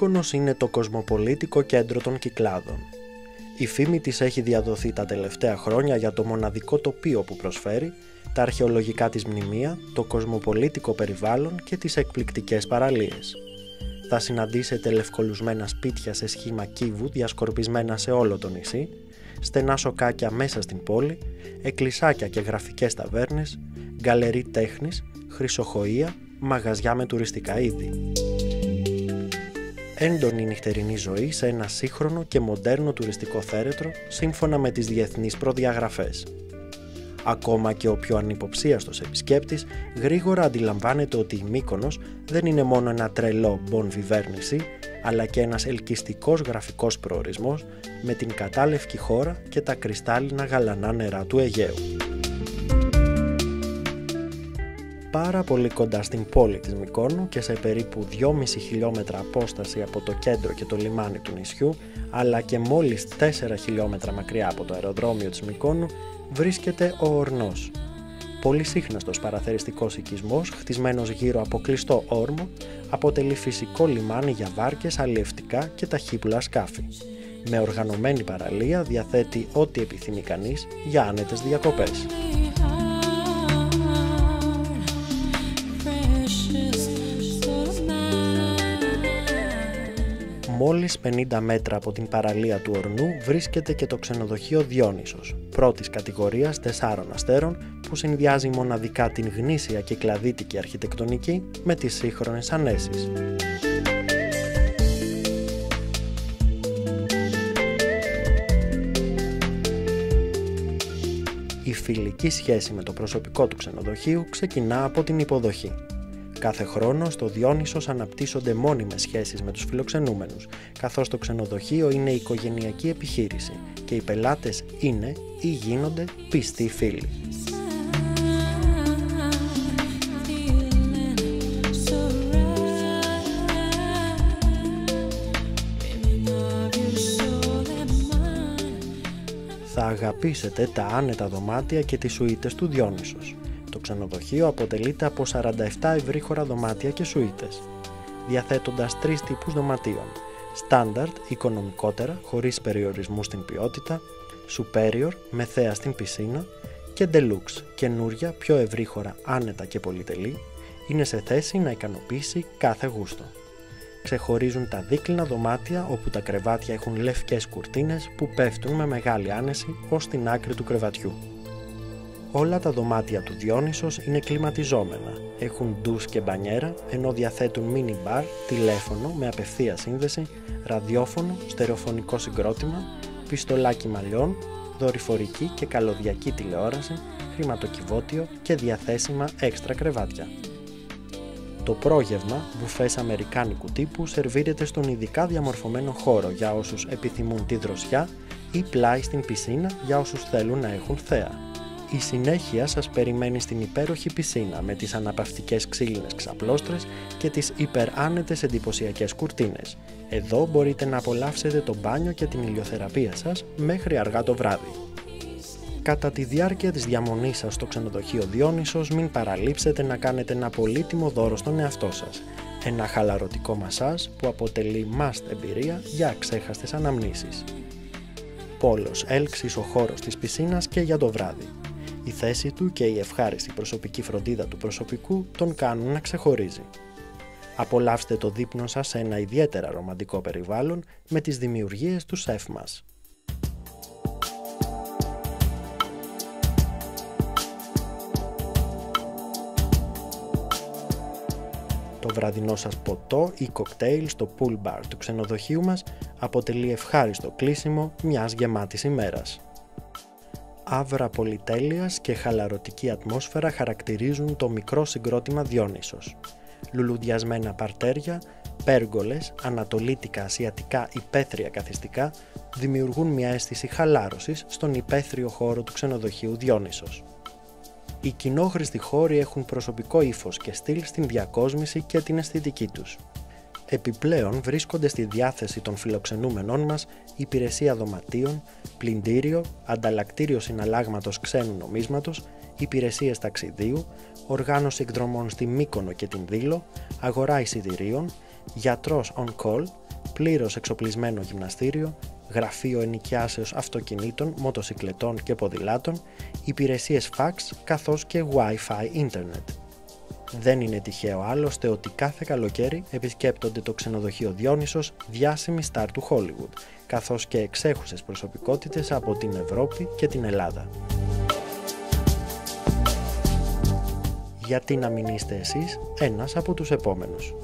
Μύκονος είναι το κοσμοπολίτικο κέντρο των Κυκλάδων. Η φήμη της έχει διαδοθεί τα τελευταία χρόνια για το μοναδικό τοπίο που προσφέρει, τα αρχαιολογικά της μνημεία, το κοσμοπολίτικο περιβάλλον και τις εκπληκτικές παραλίες. Θα συναντήσετε λευκολουσμένα σπίτια σε σχήμα κύβου διασκορπισμένα σε όλο το νησί, στενά σοκάκια μέσα στην πόλη, εκκλησάκια και γραφικές ταβέρνες, γκαλερί τέχνης, χρυσοχοΐα, μαγαζιά με τουριστικά είδη. Έντονη νυχτερινή ζωή σε ένα σύγχρονο και μοντέρνο τουριστικό θέρετρο σύμφωνα με τις διεθνείς προδιαγραφές. Ακόμα και ο πιο ανυποψίαστος επισκέπτης γρήγορα αντιλαμβάνεται ότι η Μύκονος δεν είναι μόνο ένα τρελό bon vivant νησί, αλλά και ένας ελκυστικός γραφικός προορισμός με την κατάλευκη χώρα και τα κρυστάλλινα γαλανά νερά του Αιγαίου. Πάρα πολύ κοντά στην πόλη της Μυκόνου και σε περίπου 2,5 χιλιόμετρα απόσταση από το κέντρο και το λιμάνι του νησιού, αλλά και μόλις 4 χιλιόμετρα μακριά από το αεροδρόμιο της Μυκόνου, βρίσκεται ο Ορνός. Πολύ σύχναστος παραθεριστικός οικισμός, χτισμένος γύρω από κλειστό όρμο, αποτελεί φυσικό λιμάνι για βάρκες, αλλιευτικά και ταχύπουλα σκάφη. Με οργανωμένη παραλία διαθέτει ό,τι επιθυμεί κανείς για άνετες διακοπές. Μόλις 50 μέτρα από την παραλία του Ορνού βρίσκεται και το ξενοδοχείο Διόνυσος, πρώτης κατηγορίας 4 αστέρων, που συνδυάζει μοναδικά την γνήσια κυκλαδίτικη αρχιτεκτονική με τις σύγχρονες ανέσεις. Η φιλική σχέση με το προσωπικό του ξενοδοχείου ξεκινά από την υποδοχή. Κάθε χρόνο στο Διόνυσος αναπτύσσονται μόνιμες σχέσεις με τους φιλοξενούμενους, καθώς το ξενοδοχείο είναι οικογενειακή επιχείρηση και οι πελάτες είναι ή γίνονται πιστοί φίλοι. Θα αγαπήσετε τα άνετα δωμάτια και τις σουίτες του Διόνυσος. Το ξενοδοχείο αποτελείται από 47 ευρύχωρα δωμάτια και σουίτες, διαθέτοντας 3 τύπους δωματίων: Standard, οικονομικότερα, χωρίς περιορισμού στην ποιότητα, Superior, με θέα στην πισίνα, και Deluxe, καινούρια, πιο ευρύχωρα, άνετα και πολυτελή, είναι σε θέση να ικανοποιήσει κάθε γούστο. Ξεχωρίζουν τα δίκλινα δωμάτια, όπου τα κρεβάτια έχουν λευκές κουρτίνες που πέφτουν με μεγάλη άνεση ως την άκρη του κρεβατιού. Όλα τα δωμάτια του Διόνυσος είναι κλιματιζόμενα, έχουν ντους και μπανιέρα, ενώ διαθέτουν μίνι μπαρ, τηλέφωνο με απευθεία σύνδεση, ραδιόφωνο, στερεοφωνικό συγκρότημα, πιστολάκι μαλλιών, δορυφορική και καλωδιακή τηλεόραση, χρηματοκιβώτιο και διαθέσιμα έξτρα κρεβάτια. Το πρόγευμα, μπουφές αμερικάνικου τύπου, σερβίρεται στον ειδικά διαμορφωμένο χώρο για όσους επιθυμούν τη δροσιά ή πλάι στην πισίνα για όσους θέλουν να έχουν θέα. Η συνέχεια σας περιμένει στην υπέροχη πισίνα με τις αναπαυτικές ξύλινες ξαπλώστρες και τις υπεράνετες εντυπωσιακές κουρτίνες. Εδώ μπορείτε να απολαύσετε το μπάνιο και την ηλιοθεραπεία σας μέχρι αργά το βράδυ. Κατά τη διάρκεια της διαμονής σας στο ξενοδοχείο Διόνυσος, μην παραλείψετε να κάνετε ένα πολύτιμο δώρο στον εαυτό σας. Ένα χαλαρωτικό μασάζ που αποτελεί must εμπειρία για αξέχαστες αναμνήσεις. Πόλος έλξης ο χώρος της πισίνας και για το βράδυ. Η θέση του και η ευχάριστη προσωπική φροντίδα του προσωπικού τον κάνουν να ξεχωρίζει. Απολαύστε το δείπνο σας σε ένα ιδιαίτερα ρομαντικό περιβάλλον με τις δημιουργίες του σεφ μας. Το βραδινό σας ποτό ή κοκτέιλ στο pool bar του ξενοδοχείου μας αποτελεί ευχάριστο κλείσιμο μιας γεμάτης ημέρας. Άβρα πολυτέλειας και χαλαρωτική ατμόσφαιρα χαρακτηρίζουν το μικρό συγκρότημα Διόνυσος. Λουλουδιασμένα παρτέρια, πέργολες, ανατολίτικα, ασιατικά, υπαίθρια καθιστικά δημιουργούν μια αίσθηση χαλάρωσης στον υπαίθριο χώρο του ξενοδοχείου Διόνυσος. Οι κοινόχρηστοι χώροι έχουν προσωπικό ύφος και στυλ στην διακόσμηση και την αισθητική τους. Επιπλέον βρίσκονται στη διάθεση των φιλοξενούμενών μας υπηρεσία δωματίων, πλυντήριο, ανταλλακτήριο συναλλάγματος ξένου νομίσματος, υπηρεσίες ταξιδίου, οργάνωση εκδρομών στη Μύκονο και την Δήλο, αγορά εισιτηρίων, γιατρός on call, πλήρως εξοπλισμένο γυμναστήριο, γραφείο ενοικιάσεως αυτοκινήτων, μοτοσικλετών και ποδηλάτων, υπηρεσίες φαξ καθώς και Wi-Fi ίντερνετ. Δεν είναι τυχαίο άλλωστε ότι κάθε καλοκαίρι επισκέπτονται το ξενοδοχείο Διόνυσος διάσημοι στάρ του Hollywood, καθώς και εξέχουσες προσωπικότητες από την Ευρώπη και την Ελλάδα. Γιατί να μην είστε εσείς ένας από τους επόμενους?